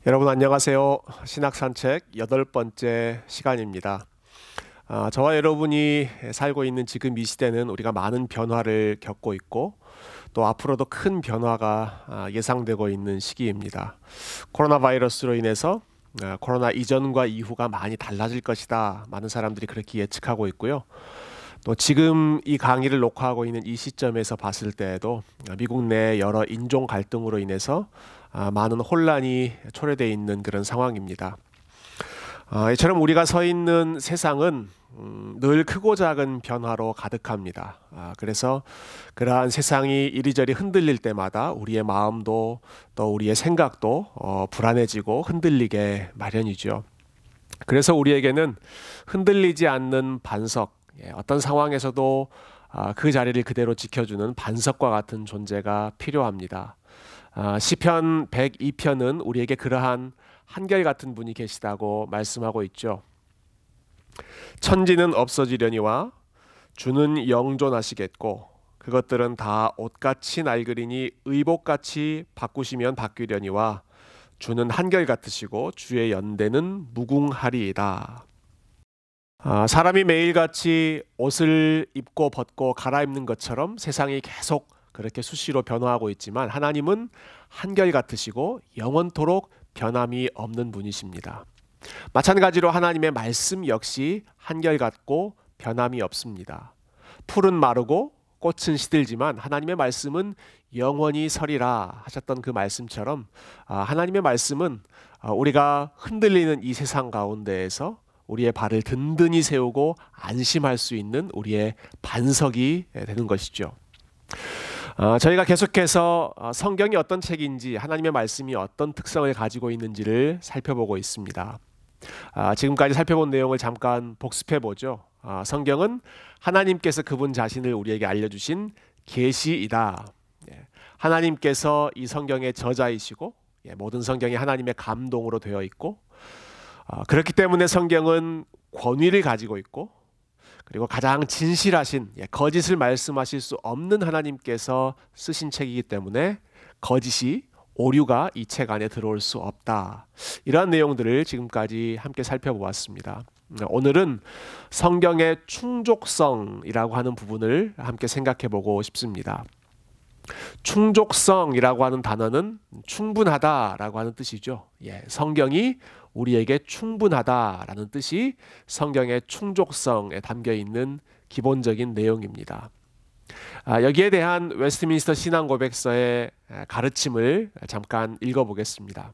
여러분 안녕하세요. 신학산책 8번째 시간입니다. 저와 여러분이 살고 있는 지금 이 시대는 우리가 많은 변화를 겪고 있고 또 앞으로도 큰 변화가 예상되고 있는 시기입니다. 코로나 바이러스로 인해서 코로나 이전과 이후가 많이 달라질 것이다. 많은 사람들이 그렇게 예측하고 있고요. 또 지금 이 강의를 녹화하고 있는 이 시점에서 봤을 때에도 미국 내 여러 인종 갈등으로 인해서 많은 혼란이 초래되어 있는 그런 상황입니다. 이처럼 우리가 서 있는 세상은 늘 크고 작은 변화로 가득합니다. 그래서 그러한 세상이 이리저리 흔들릴 때마다 우리의 마음도 또 우리의 생각도 불안해지고 흔들리게 마련이죠. 그래서 우리에게는 흔들리지 않는 반석, 어떤 상황에서도 그 자리를 그대로 지켜주는 반석과 같은 존재가 필요합니다. 시편 102편은 우리에게 그러한 한결같은 분이 계시다고 말씀하고 있죠. 천지는 없어지려니와 주는 영존하시겠고 그것들은 다 옷같이 낡으리니 의복같이 바꾸시면 바뀌려니와 주는 한결같으시고 주의 연대는 무궁하리이다. 사람이 매일같이 옷을 입고 벗고 갈아입는 것처럼 세상이 계속 그렇게 수시로 변화하고 있지만 하나님은 한결같으시고 영원토록 변함이 없는 분이십니다. 마찬가지로 하나님의 말씀 역시 한결같고 변함이 없습니다. 풀은 마르고 꽃은 시들지만 하나님의 말씀은 영원히 서리라 하셨던 그 말씀처럼 하나님의 말씀은 우리가 흔들리는 이 세상 가운데에서 우리의 발을 든든히 세우고 안심할 수 있는 우리의 반석이 되는 것이죠. 저희가 계속해서 성경이 어떤 책인지 하나님의 말씀이 어떤 특성을 가지고 있는지를 살펴보고 있습니다. 지금까지 살펴본 내용을 잠깐 복습해 보죠. 성경은 하나님께서 그분 자신을 우리에게 알려주신 계시이다. 하나님께서 이 성경의 저자이시고 모든 성경이 하나님의 감동으로 되어 있고 그렇기 때문에 성경은 권위를 가지고 있고 그리고 가장 진실하신 거짓을 말씀하실 수 없는 하나님께서 쓰신 책이기 때문에 거짓이 오류가 이 책 안에 들어올 수 없다. 이러한 내용들을 지금까지 함께 살펴보았습니다. 오늘은 성경의 충족성이라고 하는 부분을 함께 생각해 보고 싶습니다. 충족성이라고 하는 단어는 충분하다라고 하는 뜻이죠. 성경이 우리에게 충분하다라는 뜻이 성경의 충족성에 담겨 있는 기본적인 내용입니다. 여기에 대한 웨스트민스터 신앙고백서의 가르침을 잠깐 읽어보겠습니다.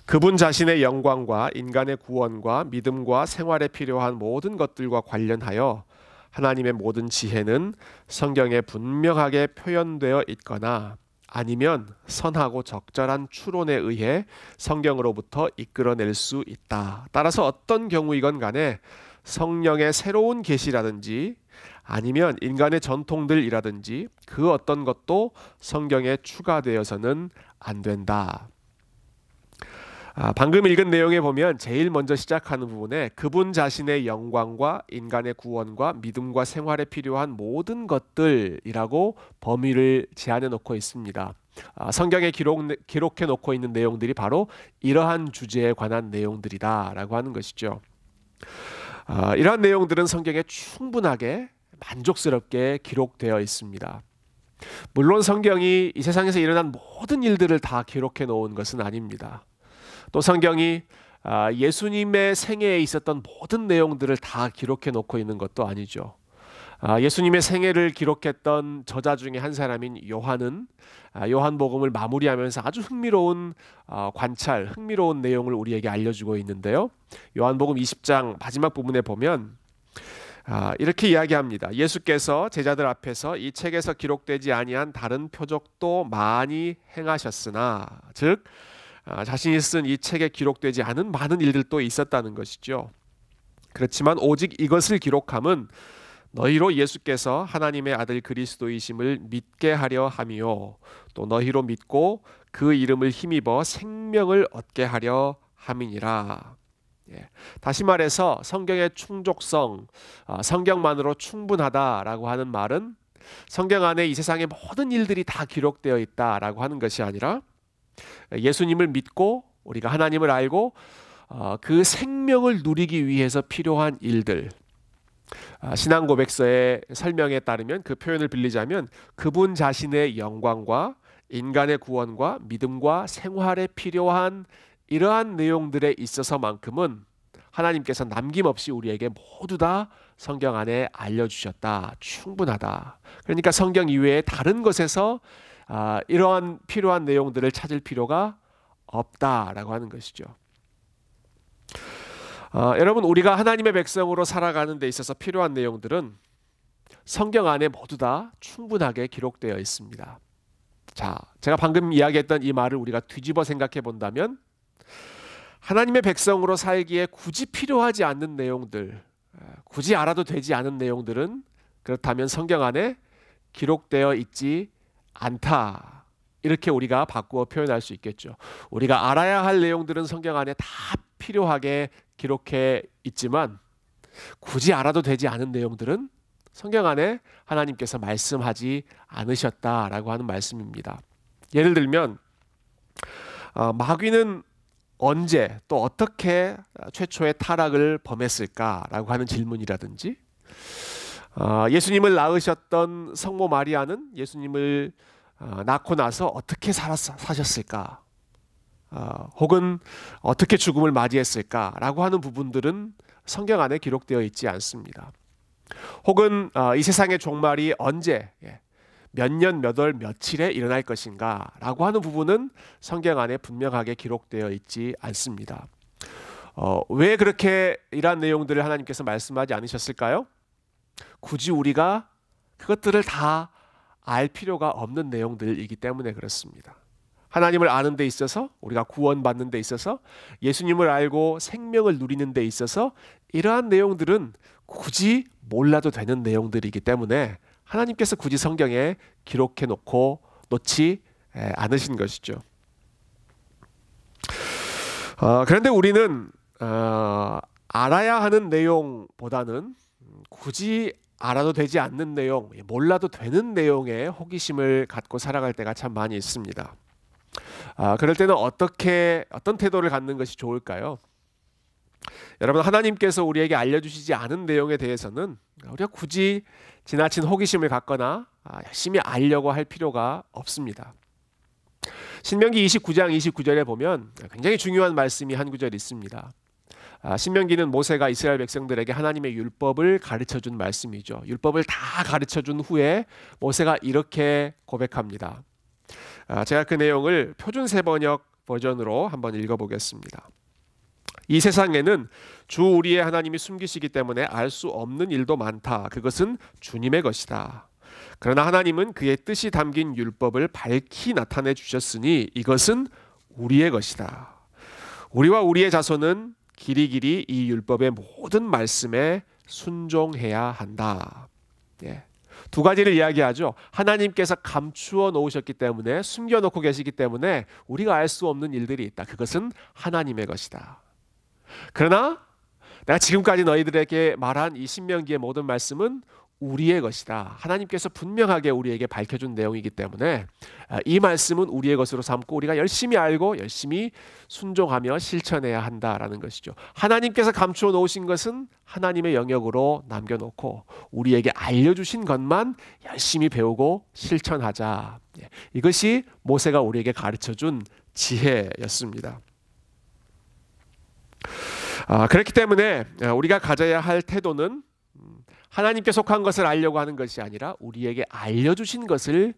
그분 자신의 영광과 인간의 구원과 믿음과 생활에 필요한 모든 것들과 관련하여 하나님의 모든 지혜는 성경에 분명하게 표현되어 있거나 아니면 선하고 적절한 추론에 의해 성경으로부터 이끌어낼 수 있다. 따라서 어떤 경우이건 간에 성령의 새로운 계시라든지 아니면 인간의 전통들이라든지 그 어떤 것도 성경에 추가되어서는 안 된다. 방금 읽은 내용에 보면 제일 먼저 시작하는 부분에 그분 자신의 영광과 인간의 구원과 믿음과 생활에 필요한 모든 것들이라고 범위를 제한해 놓고 있습니다. 성경에 기록해 놓고 있는 내용들이 바로 이러한 주제에 관한 내용들이다라고 하는 것이죠. 이러한 내용들은 성경에 충분하게 만족스럽게 기록되어 있습니다. 물론 성경이 이 세상에서 일어난 모든 일들을 다 기록해 놓은 것은 아닙니다. 또 성경이 예수님의 생애에 있었던 모든 내용들을 다 기록해 놓고 있는 것도 아니죠. 예수님의 생애를 기록했던 저자 중에 한 사람인 요한은 요한복음을 마무리하면서 아주 흥미로운 관찰, 흥미로운 내용을 우리에게 알려주고 있는데요. 요한복음 20장 마지막 부분에 보면 이렇게 이야기합니다. 예수께서 제자들 앞에서 이 책에서 기록되지 아니한 다른 표적도 많이 행하셨으나 즉 자신이 쓴 이 책에 기록되지 않은 많은 일들도 있었다는 것이죠. 그렇지만 오직 이것을 기록함은 너희로 예수께서 하나님의 아들 그리스도이심을 믿게 하려 함이요 또 너희로 믿고 그 이름을 힘입어 생명을 얻게 하려 함이니라. 다시 말해서 성경의 충족성, 성경만으로 충분하다라고 하는 말은 성경 안에 이 세상의 모든 일들이 다 기록되어 있다라고 하는 것이 아니라 예수님을 믿고 우리가 하나님을 알고 그 생명을 누리기 위해서 필요한 일들, 신앙 고백서의 설명에 따르면 그 표현을 빌리자면 그분 자신의 영광과 인간의 구원과 믿음과 생활에 필요한 이러한 내용들에 있어서만큼은 하나님께서 남김없이 우리에게 모두 다 성경 안에 알려주셨다. 충분하다. 그러니까 성경 이외에 다른 것에서 이러한 필요한 내용들을 찾을 필요가 없다라고 하는 것이죠. 여러분, 우리가 하나님의 백성으로 살아가는 데 있어서 필요한 내용들은 성경 안에 모두 다 충분하게 기록되어 있습니다. 자, 제가 방금 이야기했던 이 말을 우리가 뒤집어 생각해 본다면 하나님의 백성으로 살기에 굳이 필요하지 않는 내용들, 굳이 알아도 되지 않은 내용들은 그렇다면 성경 안에 기록되어 있지 않다. 이렇게 우리가 바꾸어 표현할 수 있겠죠. 우리가 알아야 할 내용들은 성경 안에 다 필요하게 기록해 있지만 굳이 알아도 되지 않은 내용들은 성경 안에 하나님께서 말씀하지 않으셨다라고 하는 말씀입니다. 예를 들면 마귀는 언제 또 어떻게 최초의 타락을 범했을까라고 하는 질문이라든지, 예수님을 낳으셨던 성모 마리아는 예수님을 낳고 나서 어떻게 사셨을까, 혹은 어떻게 죽음을 맞이했을까라고 하는 부분들은 성경 안에 기록되어 있지 않습니다. 혹은 이 세상의 종말이 언제, 몇 년, 몇 월, 며칠에 일어날 것인가 라고 하는 부분은 성경 안에 분명하게 기록되어 있지 않습니다. 왜 그렇게 이러한 내용들을 하나님께서 말씀하지 않으셨을까요? 굳이 우리가 그것들을 다 알 필요가 없는 내용들이기 때문에 그렇습니다. 하나님을 아는 데 있어서, 우리가 구원받는 데 있어서, 예수님을 알고 생명을 누리는 데 있어서 이러한 내용들은 굳이 몰라도 되는 내용들이기 때문에 하나님께서 굳이 성경에 기록해 놓지 않으신 것이죠. 그런데 우리는 알아야 하는 내용보다는 굳이 알아도 되지 않는 내용, 몰라도 되는 내용에 호기심을 갖고 살아갈 때가 참 많이 있습니다. 그럴 때는 어떤 태도를 갖는 것이 좋을까요? 여러분, 하나님께서 우리에게 알려주시지 않은 내용에 대해서는 우리가 굳이 지나친 호기심을 갖거나 열심히 알려고 할 필요가 없습니다. 신명기 29장 29절에 보면 굉장히 중요한 말씀이 한 구절 있습니다. 신명기는 모세가 이스라엘 백성들에게 하나님의 율법을 가르쳐준 말씀이죠. 율법을 다 가르쳐준 후에 모세가 이렇게 고백합니다. 제가 그 내용을 표준세번역 버전으로 한번 읽어보겠습니다. 이 세상에는 주 우리의 하나님이 숨기시기 때문에 알 수 없는 일도 많다. 그것은 주님의 것이다. 그러나 하나님은 그의 뜻이 담긴 율법을 밝히 나타내 주셨으니 이것은 우리의 것이다. 우리와 우리의 자손은 길이길이 이 율법의 모든 말씀에 순종해야 한다. 두 가지를 이야기하죠. 하나님께서 감추어 놓으셨기 때문에, 숨겨놓고 계시기 때문에 우리가 알 수 없는 일들이 있다. 그것은 하나님의 것이다. 그러나 내가 지금까지 너희들에게 말한 이 신명기의 모든 말씀은 우리의 것이다. 하나님께서 분명하게 우리에게 밝혀준 내용이기 때문에 이 말씀은 우리의 것으로 삼고 우리가 열심히 알고 열심히 순종하며 실천해야 한다라는 것이죠. 하나님께서 감추어 놓으신 것은 하나님의 영역으로 남겨놓고 우리에게 알려주신 것만 열심히 배우고 실천하자. 이것이 모세가 우리에게 가르쳐준 지혜였습니다. 그렇기 때문에 우리가 가져야 할 태도는 하나님께 속한 것을 알려고 하는 것이 아니라 우리에게 알려주신 것을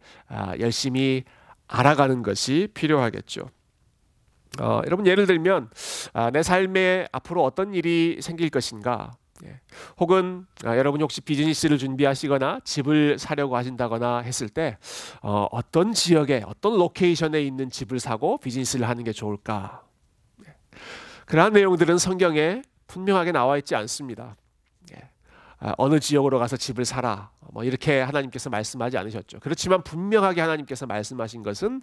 열심히 알아가는 것이 필요하겠죠. 여러분, 예를 들면 내 삶에 앞으로 어떤 일이 생길 것인가, 혹은 여러분이 혹시 비즈니스를 준비하시거나 집을 사려고 하신다거나 했을 때 어떤 지역에, 어떤 로케이션에 있는 집을 사고 비즈니스를 하는 게 좋을까, 그러한 내용들은 성경에 분명하게 나와 있지 않습니다. 어느 지역으로 가서 집을 사라, 이렇게 하나님께서 말씀하지 않으셨죠. 그렇지만 분명하게 하나님께서 말씀하신 것은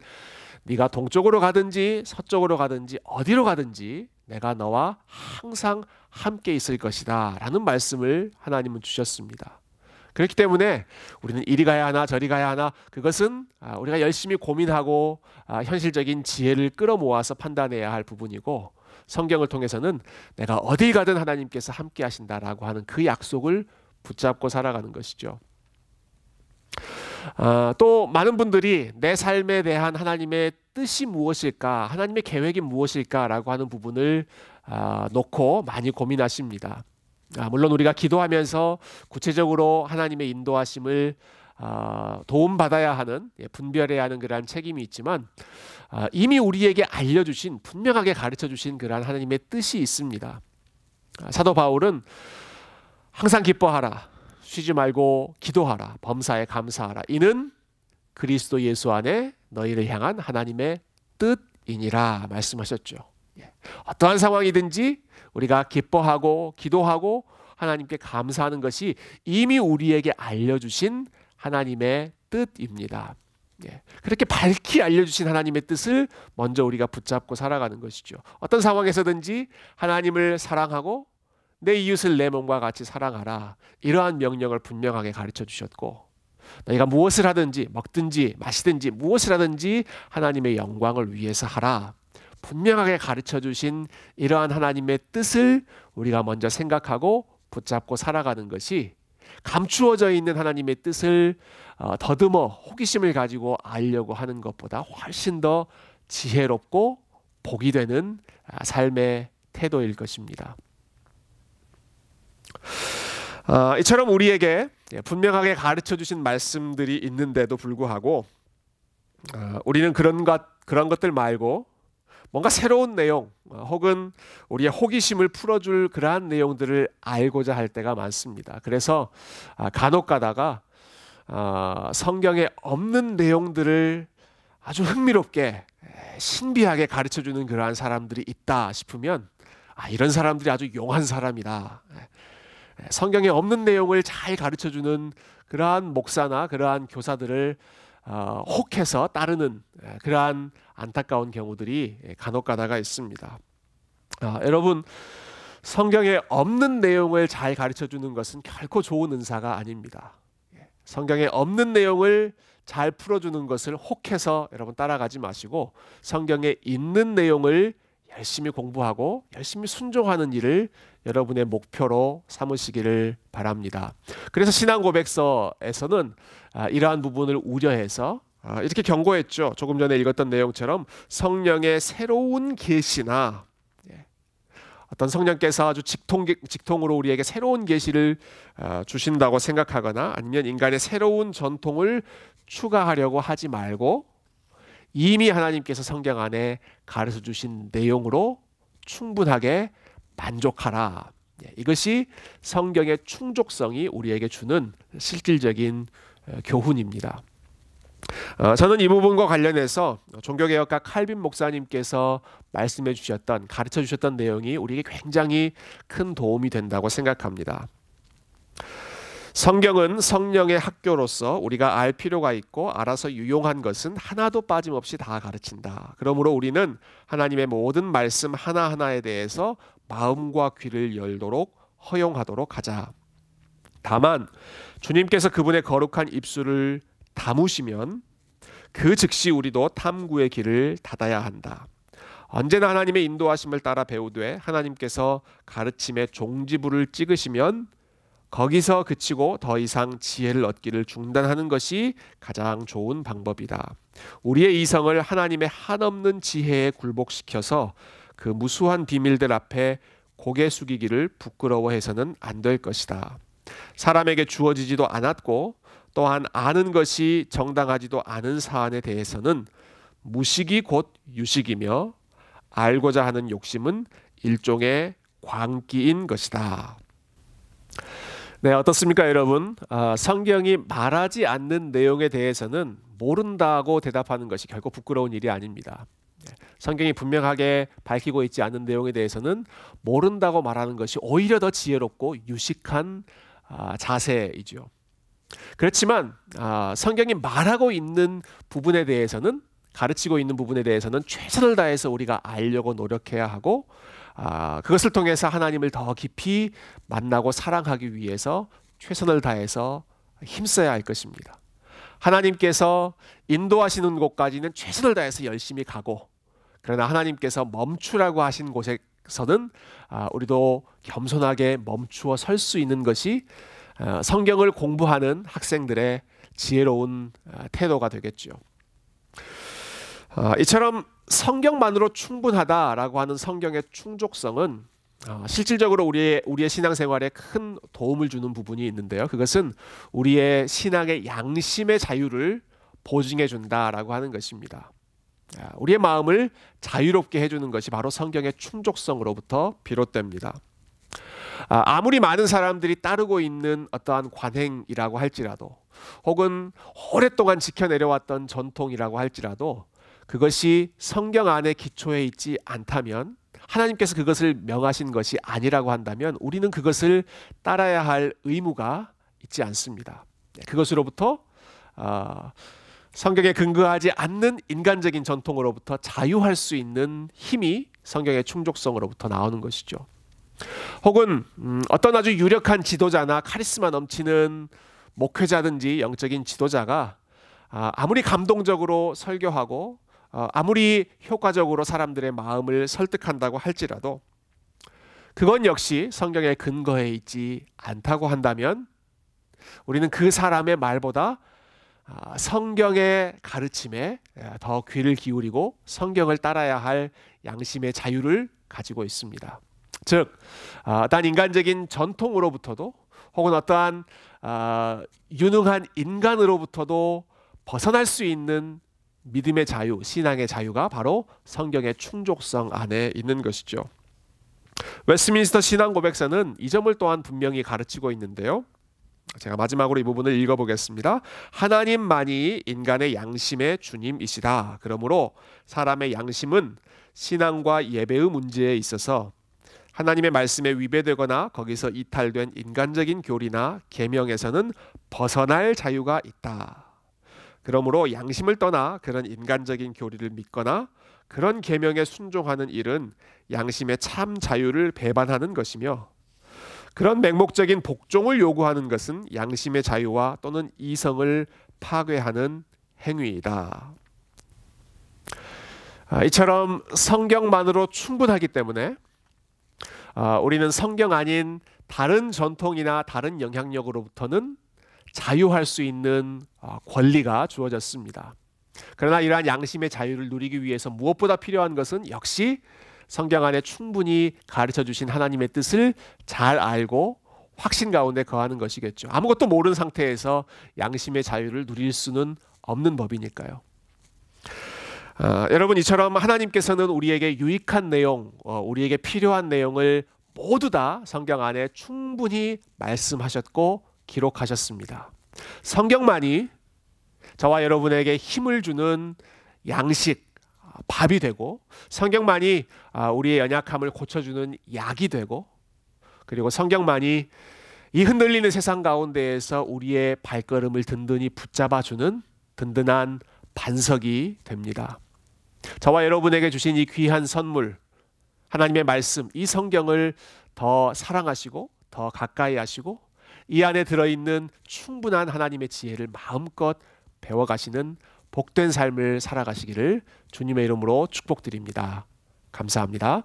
네가 동쪽으로 가든지 서쪽으로 가든지 어디로 가든지 내가 너와 항상 함께 있을 것이다 라는 말씀을 하나님은 주셨습니다. 그렇기 때문에 우리는 이리 가야 하나 저리 가야 하나, 그것은 우리가 열심히 고민하고 현실적인 지혜를 끌어모아서 판단해야 할 부분이고, 성경을 통해서는 내가 어디 가든 하나님께서 함께 하신다라고 하는 그 약속을 붙잡고 살아가는 것이죠. 또 많은 분들이 내 삶에 대한 하나님의 뜻이 무엇일까, 하나님의 계획이 무엇일까라고 하는 부분을 놓고 많이 고민하십니다. 물론 우리가 기도하면서 구체적으로 하나님의 인도하심을 도움받아야 하는, 분별해야 하는 그러한 책임이 있지만, 이미 우리에게 알려주신, 분명하게 가르쳐주신 그러한 하나님의 뜻이 있습니다. 사도 바울은 항상 기뻐하라, 쉬지 말고 기도하라, 범사에 감사하라, 이는 그리스도 예수 안에 너희를 향한 하나님의 뜻이니라 말씀하셨죠. 어떠한 상황이든지 우리가 기뻐하고 기도하고 하나님께 감사하는 것이 이미 우리에게 알려주신 하나님의 뜻입니다. 그렇게 밝히 알려주신 하나님의 뜻을 먼저 우리가 붙잡고 살아가는 것이죠. 어떤 상황에서든지 하나님을 사랑하고 내 이웃을 내 몸과 같이 사랑하라, 이러한 명령을 분명하게 가르쳐 주셨고, 너희가 무엇을 하든지 먹든지 마시든지 무엇을 하든지 하나님의 영광을 위해서 하라, 분명하게 가르쳐 주신 이러한 하나님의 뜻을 우리가 먼저 생각하고 붙잡고 살아가는 것이, 감추어져 있는 하나님의 뜻을 더듬어 호기심을 가지고 알려고 하는 것보다 훨씬 더 지혜롭고 복이 되는 삶의 태도일 것입니다. 이처럼 우리에게 분명하게 가르쳐 주신 말씀들이 있는데도 불구하고 우리는 그런 것들 말고 뭔가 새로운 내용, 혹은 우리의 호기심을 풀어줄 그러한 내용들을 알고자 할 때가 많습니다. 그래서 간혹 가다가 성경에 없는 내용들을 아주 흥미롭게 신비하게 가르쳐주는 그러한 사람들이 있다 싶으면, 이런 사람들이 아주 용한 사람이다, 성경에 없는 내용을 잘 가르쳐주는 그러한 목사나 그러한 교사들을 혹해서 따르는 그러한 안타까운 경우들이 간혹 가다가 있습니다. 여러분, 성경에 없는 내용을 잘 가르쳐주는 것은 결코 좋은 은사가 아닙니다. 성경에 없는 내용을 잘 풀어주는 것을 혹해서 여러분 따라가지 마시고, 성경에 있는 내용을 열심히 공부하고 열심히 순종하는 일을 여러분의 목표로 삼으시기를 바랍니다. 그래서 신앙고백서에서는 이러한 부분을 우려해서 이렇게 경고했죠. 조금 전에 읽었던 내용처럼 성령의 새로운 계시나, 어떤 성령께서 아주 직통으로 우리에게 새로운 계시를 주신다고 생각하거나, 아니면 인간의 새로운 전통을 추가하려고 하지 말고 이미 하나님께서 성경 안에 가르쳐 주신 내용으로 충분하게 만족하라. 이것이 성경의 충족성이 우리에게 주는 실질적인 교훈입니다. 저는 이 부분과 관련해서 종교개혁가 칼빈 목사님께서 말씀해 주셨던, 가르쳐 주셨던 내용이 우리에게 굉장히 큰 도움이 된다고 생각합니다. 성경은 성령의 학교로서 우리가 알 필요가 있고 알아서 유용한 것은 하나도 빠짐없이 다 가르친다. 그러므로 우리는 하나님의 모든 말씀 하나하나에 대해서 마음과 귀를 열도록 허용하도록 하자. 다만 주님께서 그분의 거룩한 입술을 다무시면 그 즉시 우리도 탐구의 길을 닫아야 한다. 언제나 하나님의 인도하심을 따라 배우되 하나님께서 가르침의 종지부를 찍으시면 거기서 그치고 더 이상 지혜를 얻기를 중단하는 것이 가장 좋은 방법이다. 우리의 이성을 하나님의 한없는 지혜에 굴복시켜서 그 무수한 비밀들 앞에 고개 숙이기를 부끄러워해서는 안 될 것이다. 사람에게 주어지지도 않았고 또한 아는 것이 정당하지도 않은 사안에 대해서는 무식이 곧 유식이며 알고자 하는 욕심은 일종의 광기인 것이다. 네, 어떻습니까 여러분? 성경이 말하지 않는 내용에 대해서는 모른다고 대답하는 것이 결코 부끄러운 일이 아닙니다. 성경이 분명하게 밝히고 있지 않은 내용에 대해서는 모른다고 말하는 것이 오히려 더 지혜롭고 유식한 자세이죠. 그렇지만 성경이 말하고 있는 부분에 대해서는, 가르치고 있는 부분에 대해서는 최선을 다해서 우리가 알려고 노력해야 하고, 그것을 통해서 하나님을 더 깊이 만나고 사랑하기 위해서 최선을 다해서 힘써야 할 것입니다. 하나님께서 인도하시는 곳까지는 최선을 다해서 열심히 가고, 그러나 하나님께서 멈추라고 하신 곳에서는 우리도 겸손하게 멈추어 설 수 있는 것이 성경을 공부하는 학생들의 지혜로운 태도가 되겠죠. 이처럼 성경만으로 충분하다라고 하는 성경의 충족성은 실질적으로 우리의 신앙생활에 큰 도움을 주는 부분이 있는데요. 그것은 우리의 신앙의 양심의 자유를 보증해 준다라고 하는 것입니다. 우리의 마음을 자유롭게 해주는 것이 바로 성경의 충족성으로부터 비롯됩니다. 아무리 많은 사람들이 따르고 있는 어떠한 관행이라고 할지라도, 혹은 오랫동안 지켜내려왔던 전통이라고 할지라도, 그것이 성경 안에 기초해 있지 않다면, 하나님께서 그것을 명하신 것이 아니라고 한다면 우리는 그것을 따라야 할 의무가 있지 않습니다. 그것으로부터 성경에 근거하지 않는 인간적인 전통으로부터 자유할 수 있는 힘이 성경의 충족성으로부터 나오는 것이죠. 혹은 어떤 아주 유력한 지도자나 카리스마 넘치는 목회자든지 영적인 지도자가 아무리 감동적으로 설교하고 아무리 효과적으로 사람들의 마음을 설득한다고 할지라도 그건 역시 성경에 근거해 있지 않다고 한다면 우리는 그 사람의 말보다 성경의 가르침에 더 귀를 기울이고 성경을 따라야 할 양심의 자유를 가지고 있습니다. 즉, 어떠한 인간적인 전통으로부터도 혹은 어떠한 유능한 인간으로부터도 벗어날 수 있는 믿음의 자유, 신앙의 자유가 바로 성경의 충족성 안에 있는 것이죠. 웨스트민스터 신앙고백서는 이 점을 또한 분명히 가르치고 있는데요. 제가 마지막으로 이 부분을 읽어보겠습니다. 하나님만이 인간의 양심의 주님이시다. 그러므로 사람의 양심은 신앙과 예배의 문제에 있어서 하나님의 말씀에 위배되거나 거기서 이탈된 인간적인 교리나 계명에서는 벗어날 자유가 있다. 그러므로 양심을 떠나 그런 인간적인 교리를 믿거나 그런 계명에 순종하는 일은 양심의 참 자유를 배반하는 것이며, 그런 맹목적인 복종을 요구하는 것은 양심의 자유와 또는 이성을 파괴하는 행위이다. 이처럼 성경만으로 충분하기 때문에 우리는 성경 아닌 다른 전통이나 다른 영향력으로부터는 자유할 수 있는 권리가 주어졌습니다. 그러나 이러한 양심의 자유를 누리기 위해서 무엇보다 필요한 것은 역시 성경 안에 충분히 가르쳐 주신 하나님의 뜻을 잘 알고 확신 가운데 거하는 것이겠죠. 아무것도 모르는 상태에서 양심의 자유를 누릴 수는 없는 법이니까요. 여러분, 이처럼 하나님께서는 우리에게 유익한 내용, 우리에게 필요한 내용을 모두 다 성경 안에 충분히 말씀하셨고 기록하셨습니다. 성경만이 저와 여러분에게 힘을 주는 양식, 밥이 되고, 성경만이 우리의 연약함을 고쳐주는 약이 되고, 그리고 성경만이 이 흔들리는 세상 가운데에서 우리의 발걸음을 든든히 붙잡아주는 든든한 반석이 됩니다. 저와 여러분에게 주신 이 귀한 선물, 하나님의 말씀, 이 성경을 더 사랑하시고 더 가까이 하시고 이 안에 들어있는 충분한 하나님의 지혜를 마음껏 배워가시는 복된 삶을 살아가시기를 주님의 이름으로 축복드립니다. 감사합니다.